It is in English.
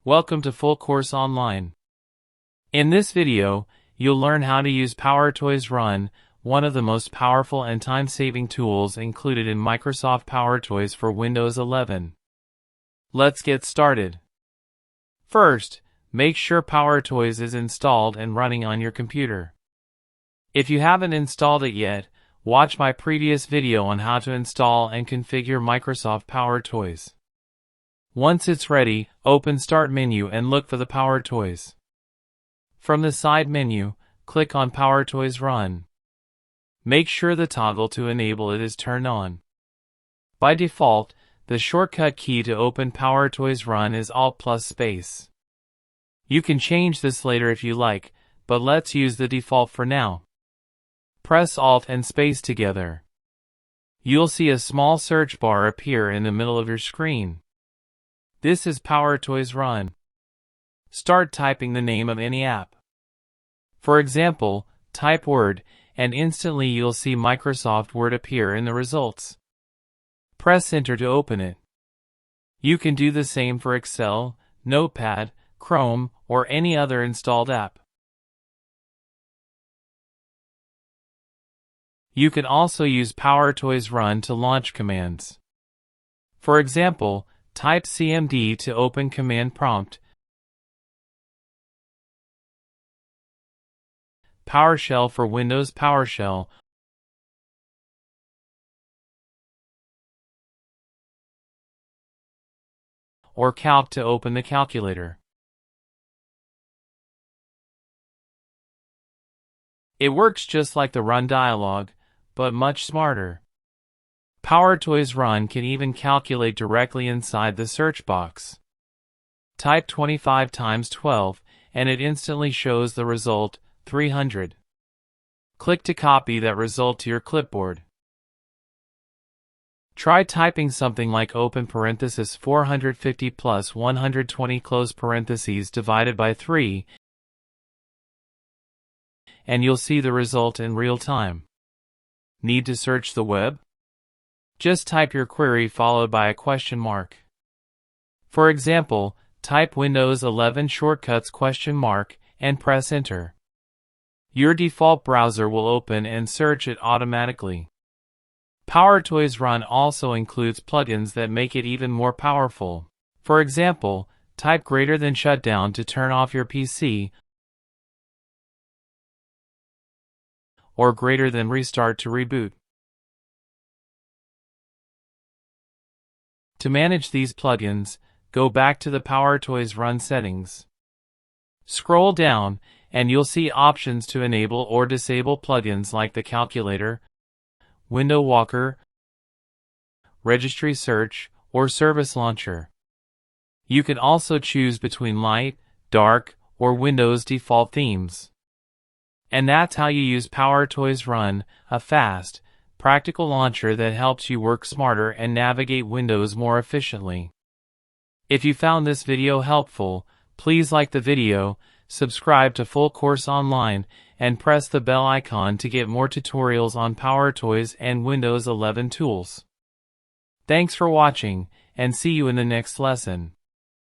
Welcome to Full Course Online. In this video, you'll learn how to use PowerToys Run, one of the most powerful and time-saving tools included in Microsoft PowerToys for Windows 11. Let's get started. First, make sure PowerToys is installed and running on your computer. If you haven't installed it yet, watch my previous video on how to install and configure Microsoft PowerToys. Once it's ready, open Start menu and look for the PowerToys. From the side menu, click on PowerToys Run. Make sure the toggle to enable it is turned on. By default, the shortcut key to open PowerToys Run is Alt+space. You can change this later if you like, but let's use the default for now. Press Alt and space together. You'll see a small search bar appear in the middle of your screen. This is PowerToys Run. Start typing the name of any app. For example, type Word, and instantly you'll see Microsoft Word appear in the results. Press Enter to open it. You can do the same for Excel, Notepad, Chrome, or any other installed app. You can also use PowerToys Run to launch commands. For example, type CMD to open command prompt, PowerShell for Windows PowerShell, or Calc to open the calculator. It works just like the Run dialog, but much smarter. PowerToys Run can even calculate directly inside the search box. Type 25 times 12, and it instantly shows the result, 300. Click to copy that result to your clipboard. Try typing something like open parenthesis 450 plus 120 close parentheses divided by 3, and you'll see the result in real time. Need to search the web? Just type your query followed by a question mark. For example, type Windows 11 shortcuts ? And press Enter. Your default browser will open and search it automatically. PowerToys Run also includes plugins that make it even more powerful. For example, type >shutdown to turn off your PC, or >restart to reboot. To manage these plugins, go back to the PowerToys Run settings. Scroll down, and you'll see options to enable or disable plugins like the calculator, window walker, registry search, or service launcher. You can also choose between light, dark, or Windows default themes. And that's how you use PowerToys Run, a fast, practical launcher that helps you work smarter and navigate Windows more efficiently. If you found this video helpful, please like the video, subscribe to Full Course Online, and press the bell icon to get more tutorials on PowerToys and Windows 11 tools. Thanks for watching, and see you in the next lesson.